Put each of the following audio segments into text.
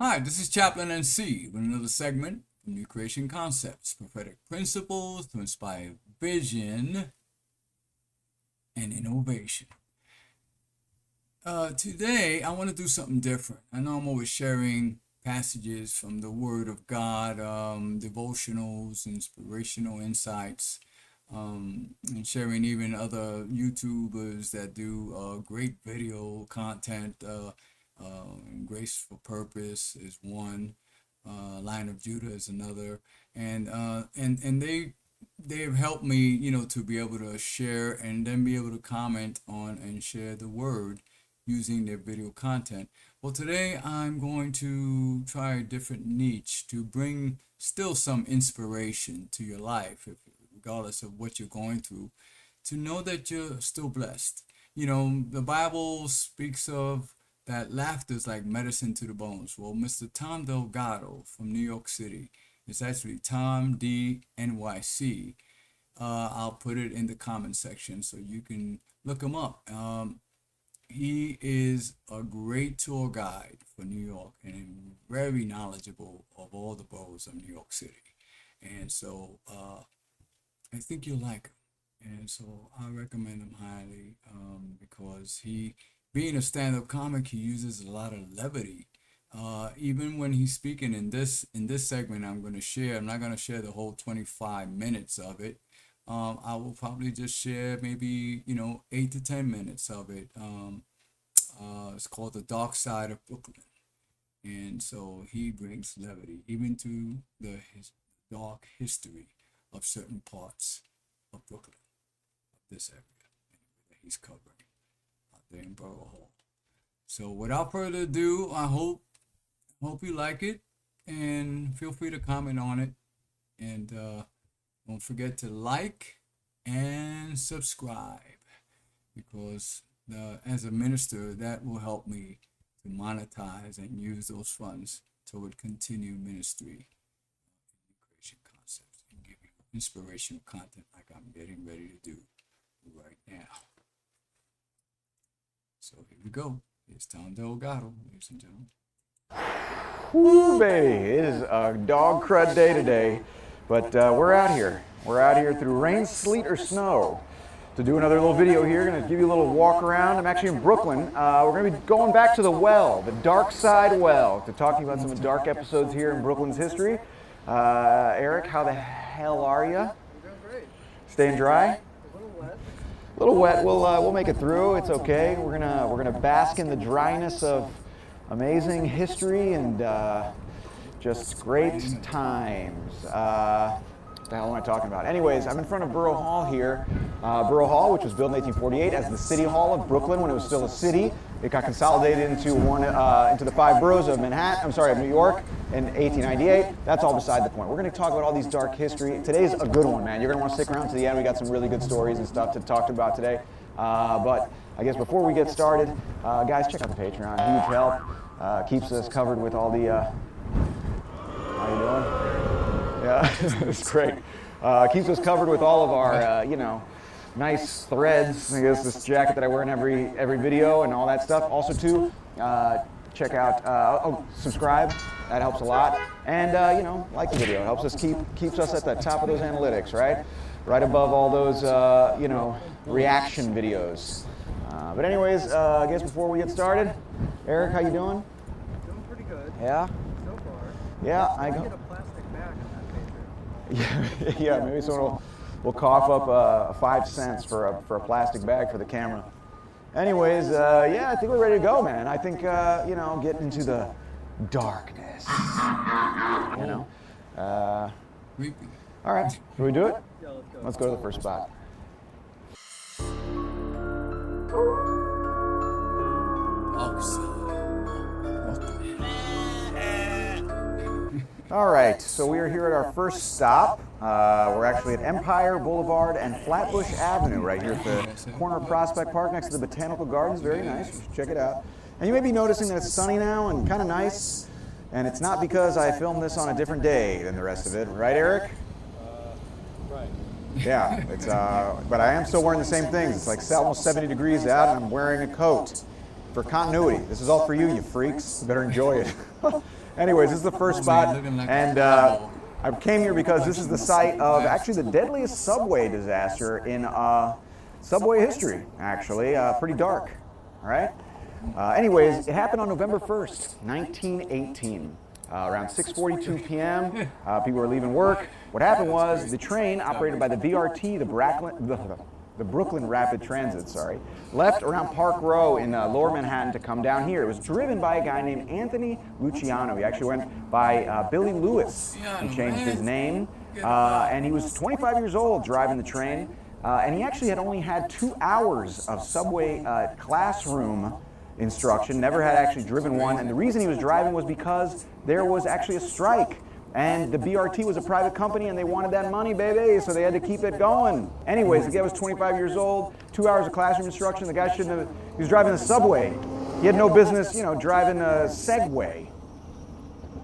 Hi, this is Chaplain NC with another segment from New Creation Concepts, prophetic principles to inspire vision and innovation. Today, I want to do something different. I know I'm always sharing passages from the Word of God, devotionals, inspirational insights, and sharing even other YouTubers that do great video content. Grace for Purpose is one. Line of Judah is another, and they have helped me, to be able to share and then be able to comment on and share the word using their video content. Well, today I'm going to try a different niche to bring still some inspiration to your life, regardless of what you're going through, to know that you're still blessed. The Bible speaks of that laughter is like medicine to the bones. Well, Mr. Tom Delgado from New York City, it's actually Tom D NYC. I'll put it in the comment section so you can look him up. He is a great tour guide for New York and very knowledgeable of all the boroughs of New York City. And so I think you'll like him. And so I recommend him highly because being a stand-up comic, he uses a lot of levity. Even when he's speaking in this segment, I'm not going to share the whole 25 minutes of it. I will probably just share maybe 8 to 10 minutes of it. It's called The Dark Side of Brooklyn, and so he brings levity even to his dark history of certain parts of Brooklyn, of this area that he's covering there in Borough Hall. So without further ado, I hope you like it, and feel free to comment on it, and don't forget to like and subscribe, because as a minister, that will help me to monetize and use those funds toward continued ministry in creation concepts and give you inspirational content like I'm getting ready to do right now. So here we go. It's Tom Delgado, ladies and gentlemen. Woo, baby. It is a dog crud day today, but we're out here. We're out here through rain, sleet, or snow to do another little video here. Going to give you a little walk around. I'm actually in Brooklyn. We're going to be going back to the well, the dark side well, to talking about some of the dark episodes here in Brooklyn's history. Eric, how the hell are you? I'm doing great. Staying dry? A little wet. A little wet. We'll make it through. It's okay. We're gonna bask in the dryness of amazing history and just great times. What the hell am I talking about? Anyways, I'm in front of Borough Hall here. Borough Hall, which was built in 1848 as the City Hall of Brooklyn when it was still a city. It got consolidated into the 5 boroughs of New York in 1898. That's all beside the point. We're going to talk about all these dark history. Today's a good one, man. You're going to want to stick around to the end. We got some really good stories and stuff to talk about today. But I guess before we get started, guys, check out the Patreon. Huge help. Keeps us covered with all the... how you doing? Yeah, it's great. Keeps us covered with all of our, nice threads. I guess this jacket that I wear in every video and all that stuff. Also, too, check out, subscribe. That helps a lot. And like the video. It helps us keeps us at the top of those analytics, right? Right above all those, reaction videos. But anyways, I guess before we get started, Eric, how you doing? Doing pretty good. Yeah. So far. Yeah, I get a plastic bag on that picture. Yeah, maybe someone will cough up 5 cents for a plastic bag for the camera. Anyways, yeah, I think we're ready to go, man. I think get into the darkness. Creepy. All right, should we do it? Yeah, let's go. Let's go to the first spot. All right, so we are here at our first stop. We're actually at Empire Boulevard and Flatbush Avenue right here at the corner of Prospect Park next to the Botanical Gardens. Very nice. You should check it out. And you may be noticing that it's sunny now and kind of nice. And it's not because I filmed this on a different day than the rest of it. Right, Eric? Right. Yeah, it's, but I am still wearing the same things. It's like almost 70 degrees out and I'm wearing a coat. For continuity. This is all for you, you freaks. You better enjoy it. Anyways, this is the first spot, looking like and a I came here because this is the site of actually the deadliest subway disaster in subway history, actually. Pretty dark, all right? Anyways, it happened on November 1st, 1918. Around 6:42 p.m., people were leaving work. What happened was the train operated by the BRT, the Brooklyn Rapid Transit, left around Park Row in Lower Manhattan to come down here. It was driven by a guy named Anthony Luciano. He actually went by Billy Lewis. He changed his name, and he was 25 years old driving the train, and he actually had only had 2 hours of subway classroom instruction, never had actually driven one, and the reason he was driving was because there was actually a strike. And the BRT was a private company and they wanted that money, baby, so they had to keep it going. Anyways, the guy was 25 years old, 2 hours of classroom instruction. The guy shouldn't have, he was driving the subway. He had no business, you know, driving a Segway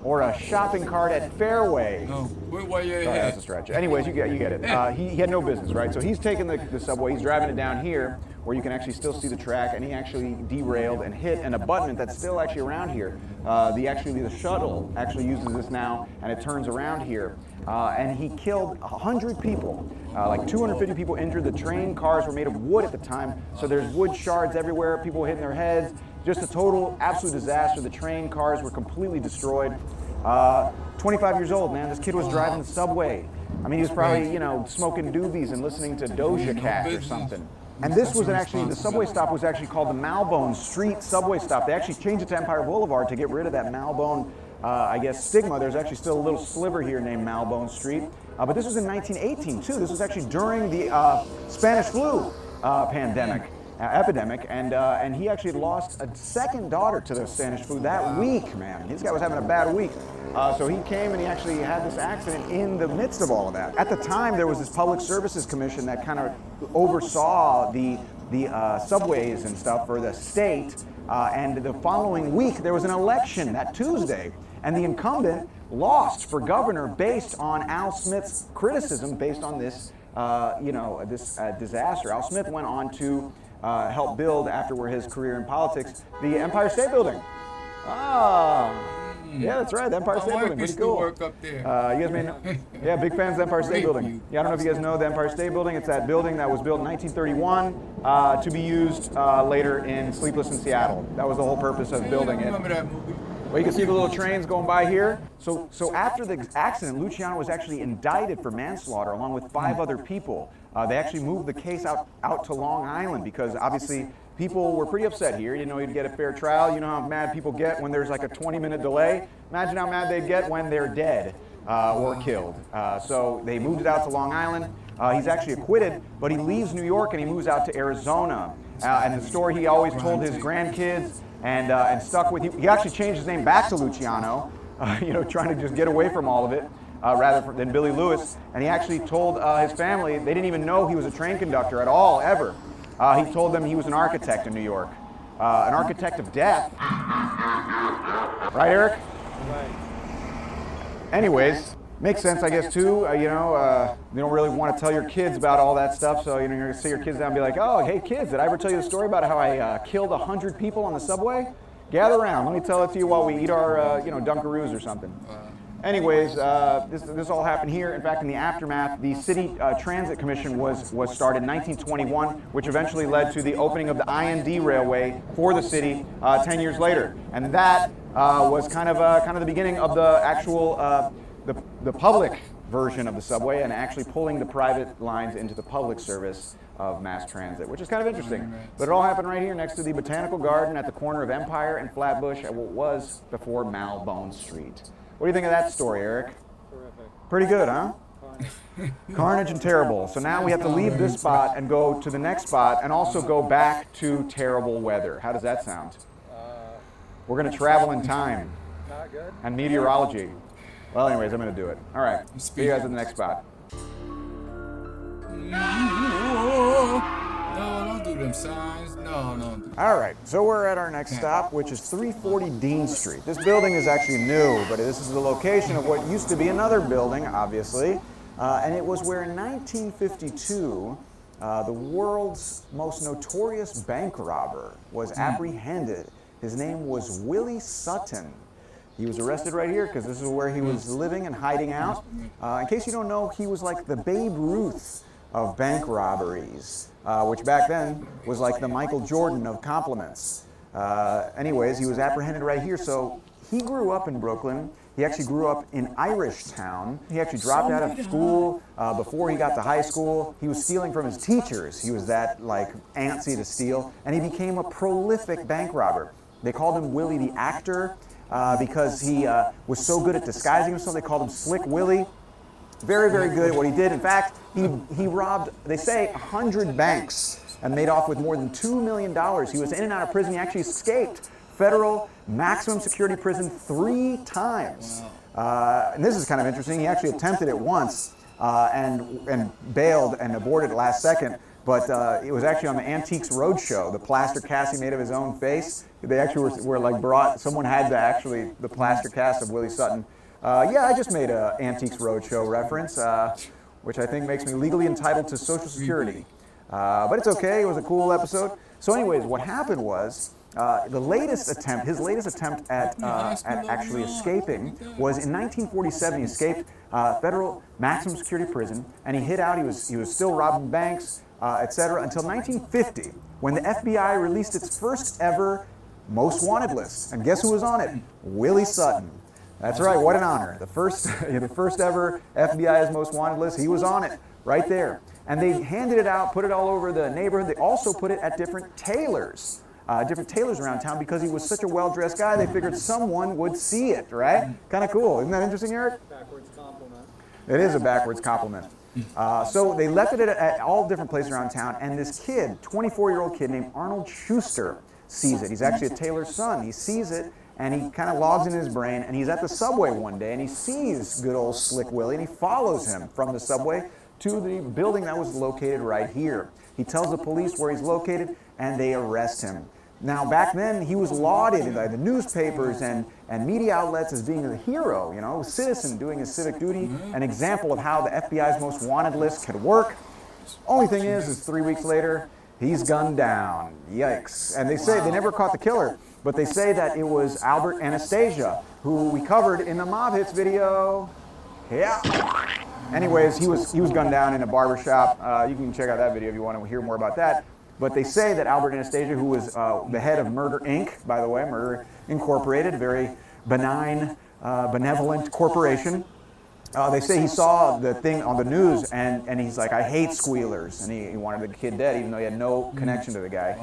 or a shopping cart at Fairway. No, where you Sorry, that's a stretch. Anyways, you get it. He had no business, right? So he's taking the subway, he's driving it down here where you can actually still see the track, and he actually derailed and hit an abutment that's still actually around here. The shuttle actually uses this now, and it turns around here. And he killed 100 people, like 250 people injured. The train cars were made of wood at the time, so there's wood shards everywhere, people hitting their heads. Just a total, absolute disaster. The train cars were completely destroyed. 25 years old, man. This kid was driving the subway. I mean, he was probably, you know, smoking doobies and listening to Doja Cat or something. And this was the subway stop was actually called the Malbone Street subway stop. They actually changed it to Empire Boulevard to get rid of that Malbone, I guess, stigma. There's actually still a little sliver here named Malbone Street. But this was in 1918, too. This was actually during the Spanish flu epidemic, and he actually lost a second daughter to the Spanish flu that week, man. This guy was having a bad week. So he came and he actually had this accident in the midst of all of that. At the time, there was this Public Services Commission that kind of oversaw the subways and stuff for the state. And the following week, there was an election that Tuesday, and the incumbent lost for governor based on Al Smith's criticism based on this, disaster. Al Smith went on to help build, after his career in politics, the Empire State Building. Yeah, that's right, the Empire State Building, pretty cool. Work up there. You guys may know, yeah, big fans of the Empire State Building. Yeah, I don't know if you guys know the Empire State Building. It's that building that was built in 1931 to be used later in Sleepless in Seattle. That was the whole purpose of building it. Remember that movie? Well, you can see the little trains going by here. So after the accident, Luciano was actually indicted for manslaughter along with 5 other people. They actually moved the case out to Long Island because obviously people were pretty upset here. You didn't know you'd get a fair trial. You know how mad people get when there's like a 20-minute delay? Imagine how mad they'd get when they're dead or killed. So they moved it out to Long Island. He's actually acquitted, but he leaves New York and he moves out to Arizona. And the story he always told his grandkids and stuck with. He actually changed his name back to Luciano, trying to just get away from all of it. Rather than Billy Lewis, and he actually told his family they didn't even know he was a train conductor at all, ever. He told them he was an architect in New York, an architect of death. Right, Eric? Right. Anyways, makes sense, I guess, too. You don't really want to tell your kids about all that stuff, so you're going to sit your kids down and be like, oh, hey, kids, did I ever tell you the story about how I killed 100 people on the subway? Gather around. Let me tell it to you while we eat our, Dunkaroos or something. Anyways, this all happened here. In fact, in the aftermath, the City Transit Commission was started in 1921, which eventually led to the opening of the IND Railway for the city 10 years later. And that was kind of the beginning of the actual the public version of the subway, and actually pulling the private lines into the public service of mass transit, which is kind of interesting. But it all happened right here next to the Botanical Garden at the corner of Empire and Flatbush at what was before Malbone Street. What do you think of that story, Eric? Terrific. Pretty good, huh? Carnage and terrible. So now we have to leave this spot and go to the next spot and also go back to terrible weather. How does that sound? We're going to travel in time Not good. and meteorology. Well, anyways, I'm going to do it. All right. See you guys at the next spot. No, don't do them signs. No, don't do All right, so we're at our next stop, which is 340 Dean Street. This building is actually new, but this is the location of what used to be another building, obviously. And it was where in 1952, the world's most notorious bank robber was apprehended. His name was Willie Sutton. He was arrested right here because this is where he was living and hiding out. In case you don't know, he was like the Babe Ruth of bank robberies, which back then was like the Michael Jordan of compliments. Anyways, he was apprehended right here. So he grew up in Brooklyn. He actually grew up in Irishtown. He actually dropped out of school before he got to high school. He was stealing from his teachers. He was that like antsy to steal, and he became a prolific bank robber. They called him Willie the Actor because he was so good at disguising himself. They called him Slick Willie. Very, very good at what he did. In fact, he robbed, they say, 100 banks and made off with more than $2 million. He was in and out of prison. He actually escaped federal maximum security prison 3 times. And this is kind of interesting. He actually attempted it once and bailed and aborted last second. But it was actually on the Antiques Roadshow, the plaster cast he made of his own face. They actually were like brought, someone had the plaster cast of Willie Sutton. Yeah, I just made an Antiques Roadshow reference, which I think makes me legally entitled to Social Security. But it's okay, it was a cool episode. So anyways, what happened was, his latest attempt at actually escaping was in 1947. He escaped federal maximum security prison, and he hid out. He was still robbing banks, etc. until 1950, when the FBI released its first ever most wanted list. And guess who was on it? Willie Sutton. That's right. What an honor. The first ever FBI's most wanted list. He was on it right there. And they handed it out, put it all over the neighborhood. They also put it at different tailors around town because he was such a well-dressed guy. They figured someone would see it, right? Kind of cool. Isn't that interesting, Eric? Backwards compliment. It is a backwards compliment. So they left it at all different places around town, and this kid, 24-year-old kid named Arnold Schuster, sees it. He's actually a tailor's son. He sees it, and he kind of logs in his brain, and he's at the subway one day, and he sees good old Slick Willie, and he follows him from the subway to the building that was located right here. He tells the police where he's located, and they arrest him. Now, back then, he was lauded by the newspapers and media outlets as being a hero, a citizen doing his civic duty, an example of how the FBI's most wanted list could work. Only thing is 3 weeks later, he's gunned down. Yikes. And they say they never caught the killer, but they say that it was Albert Anastasia, who we covered in the Mob Hits video. Yeah. Anyways, he was gunned down in a barber shop. You can check out that video if you want to hear more about that. But they say that Albert Anastasia, who was the head of Murder Inc., by the way, Murder Incorporated, very benign, benevolent corporation. They say he saw the thing on the news, and he's like, I hate squealers. And he wanted the kid dead, even though he had no connection to the guy.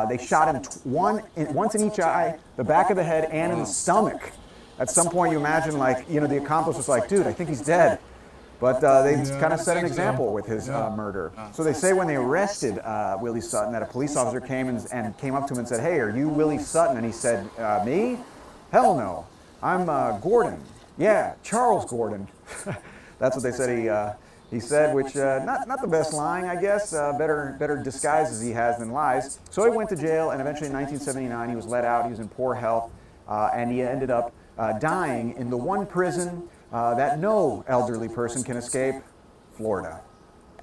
They shot him once in each eye, the back of the head, and in the stomach. At some point, you imagine, like, the accomplice was like, dude, I think he's dead. But they kind of set an example with his murder. So they say when they arrested Willie Sutton that a police officer came and came up to him and said, hey, are you Willie Sutton? And he said, me? Hell no. I'm Gordon. Yeah, Charles Gordon. That's what they said he said, which not the best lying, I guess. Better disguises he has than lies. So he went to jail, and eventually in 1979 he was let out. He was in poor health, and he ended up dying in the one prison that no elderly person can escape, Florida.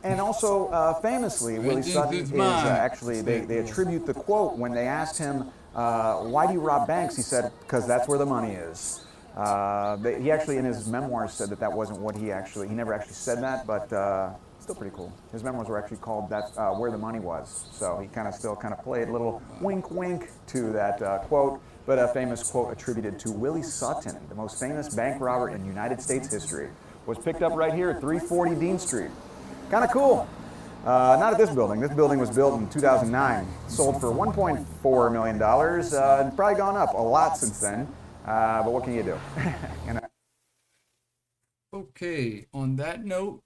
And also, famously, Willie Sutton is actually, they attribute the quote when they asked him, why do you rob banks? He said, because that's where the money is. He actually, in his memoirs, said that wasn't what he never actually said that, but still pretty cool. His memoirs were actually called That's Where the Money Was. So he still played a little wink wink to that quote. But a famous quote attributed to Willie Sutton, the most famous bank robber in United States history, was picked up right here at 340 Dean Street. Kind of cool. Not at this building. This building was built in 2009. Sold for $1.4 million. Probably gone up a lot since then. But what can you do? Okay, on that note,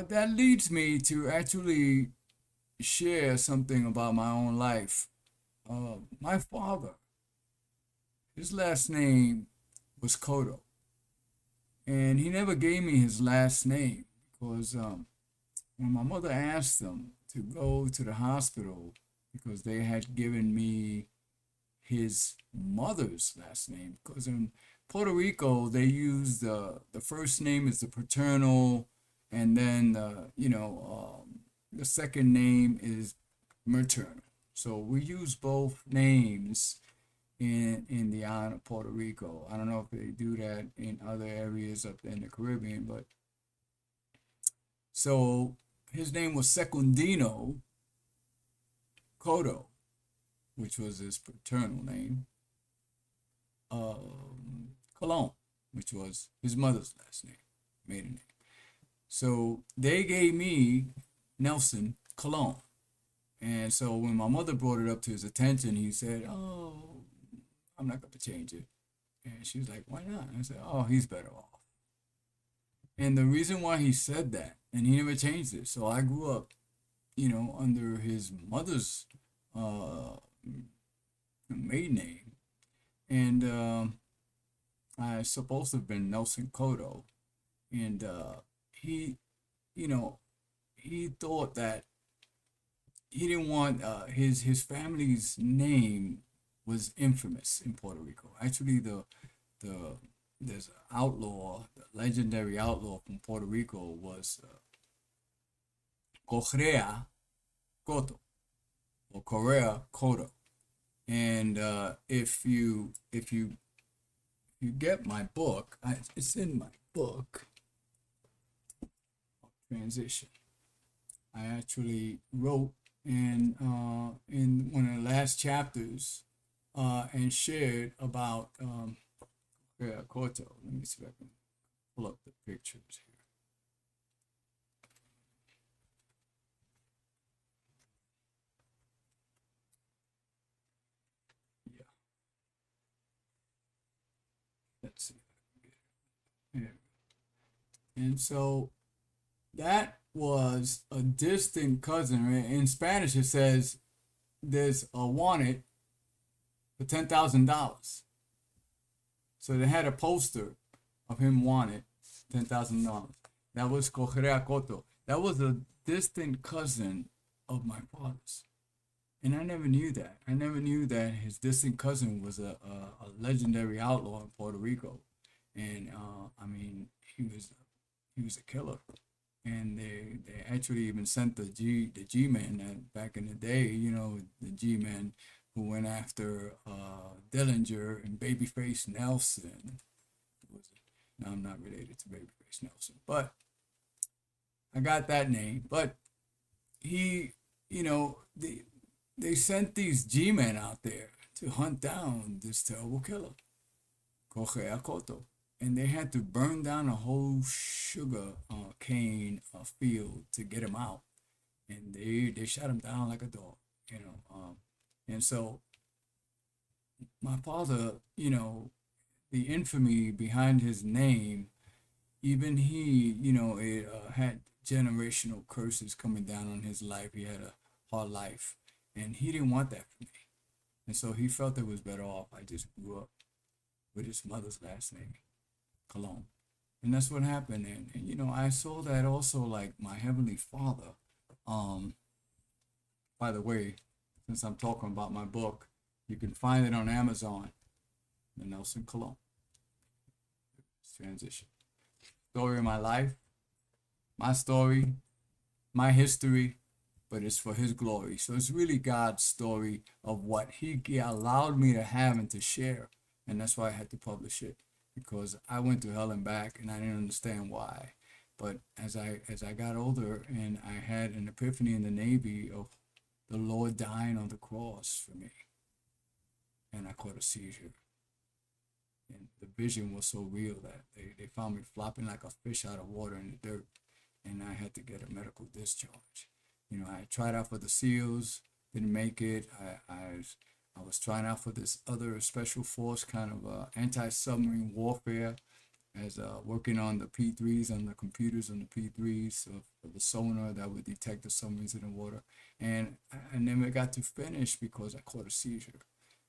that leads me to actually share something about my own life. My father, his last name was Cotto, and he never gave me his last name because when my mother asked them to go to the hospital because they had given me his mother's last name, because Puerto Rico, they use the first name is the paternal, and then the second name is maternal. So we use both names in the island of Puerto Rico. I don't know if they do that in other areas up in the Caribbean, but so his name was Secundino Cotto, which was his paternal name. Colon, which was his mother's last name, maiden name. So they gave me Nelson Colon. And so when my mother brought it up to his attention, he said, "Oh, I'm not going to change it." And she was like, "Why not?" And I said, "Oh, he's better off." And the reason why he said that, and he never changed it. So I grew up, under his mother's maiden name. And I supposed to have been Nelson Cotto. And he, he thought that he didn't want his family's name was infamous in Puerto Rico. Actually, there's an outlaw, the legendary outlaw from Puerto Rico was Correa Cotto or Correa Cotto. And if you get my book, it's in my book, Transition. I actually wrote in one of the last chapters and shared about Corto. Let me see if I can pull up the pictures here. Yeah. Let's see. Yeah. And so that was a distant cousin. Right? In Spanish, it says there's a wanted for $10,000. So they had a poster of him wanted $10,000. That was Correa Cotto. That was a distant cousin of my father's. And I never knew that. I never knew that his distant cousin was a legendary outlaw in Puerto Rico. And I mean, he was a killer. And they actually even sent the G-men that back in the day, the G-men who went after Dillinger and Babyface Nelson. No, I'm not related to Babyface Nelson, but I got that name. But he, they sent these G-men out there to hunt down this terrible killer, Correa Cotto. And they had to burn down a whole sugar cane field to get him out. And they shot him down like a dog, And so my father, the infamy behind his name, even he, it had generational curses coming down on his life. He had a hard life. And he didn't want that for me. And so he felt it was better off I just grew up with his mother's last name, Colon. And that's what happened. And I saw that also, like my Heavenly Father. By the way, since I'm talking about my book, you can find it on Amazon, The Nelson Colon. Transition. Story of my life, my story, my history, but it's for his glory. So it's really God's story of what he allowed me to have and to share. And that's why I had to publish it, because I went to hell and back and I didn't understand why. But as I got older and I had an epiphany in the Navy of the Lord dying on the cross for me, and I caught a seizure. And the vision was so real that they found me flopping like a fish out of water in the dirt, and I had to get a medical discharge. I tried out for the SEALs, didn't make it. I was trying out for this other special force kind of anti-submarine warfare, as working on the P3s, on the computers on the P3s of the sonar that would detect the submarines in the water. And I never got to finish because I caught a seizure.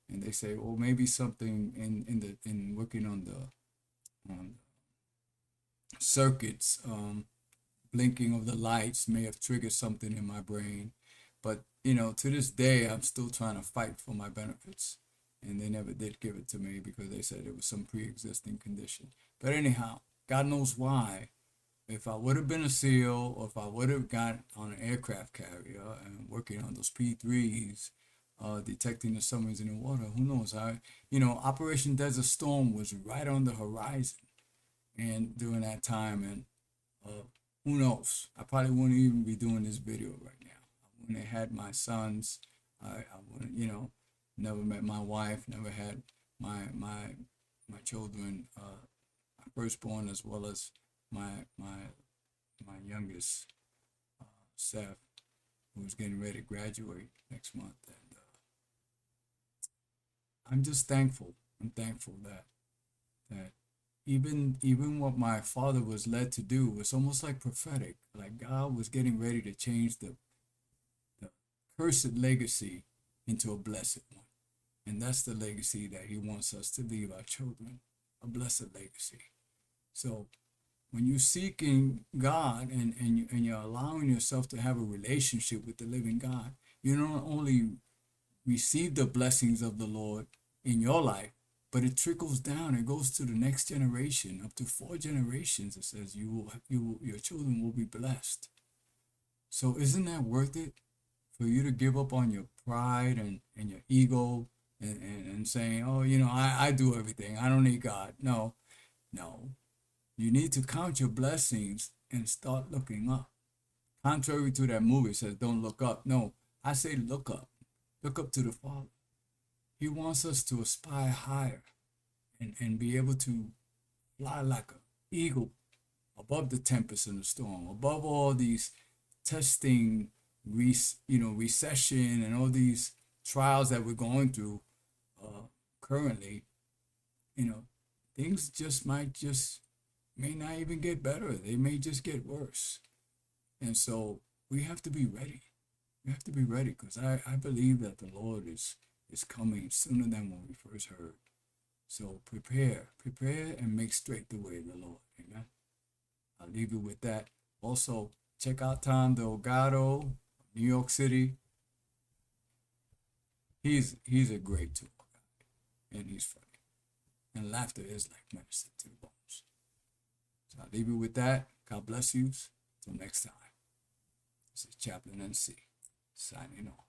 And they say, well, maybe something in working on the circuits, blinking of the lights may have triggered something in my brain. But to this day, I'm still trying to fight for my benefits. and they never did give it to me because they said it was some pre-existing condition. But anyhow, God knows why. If I would have been a SEAL, or if I would have got on an aircraft carrier and working on those P3s, detecting the submarines in the water, who knows? Operation Desert Storm was right on the horizon, and during that time, and who knows? I probably wouldn't even be doing this video right now. I wouldn't have had my sons. I wouldn't, never met my wife. Never had my children, my firstborn, as well as my youngest, Seth, who's getting ready to graduate next month. And I'm just thankful. I'm thankful that even what my father was led to do was almost like prophetic. Like God was getting ready to change the cursed legacy into a blessed one. And that's the legacy that he wants us to leave our children, a blessed legacy. So when you're seeking God and you're allowing yourself to have a relationship with the living God, you not only receive the blessings of the Lord in your life, but it trickles down. It goes to the next generation, up to 4 generations. It says your children will be blessed. So isn't that worth it for you to give up on your pride and your ego and saying, oh, I do everything. I don't need God. No. You need to count your blessings and start looking up. Contrary to that movie, it says don't look up. No, I say look up. Look up to the Father. He wants us to aspire higher and be able to fly like an eagle above the tempest and the storm, above all these testing, recession and all these trials that we're going through currently. Things may not even get better. They may just get worse. And so we have to be ready. We have to be ready because I believe that the Lord is coming sooner than when we first heard. So prepare and make straight the way of the Lord. Amen. I'll leave you with that. Also, check out Tom Delgado, New York City. He's a great tour guy, and he's funny. And laughter is like medicine to the bones. So I'll leave you with that. God bless you. Till next time. This is Chaplain NC, signing off.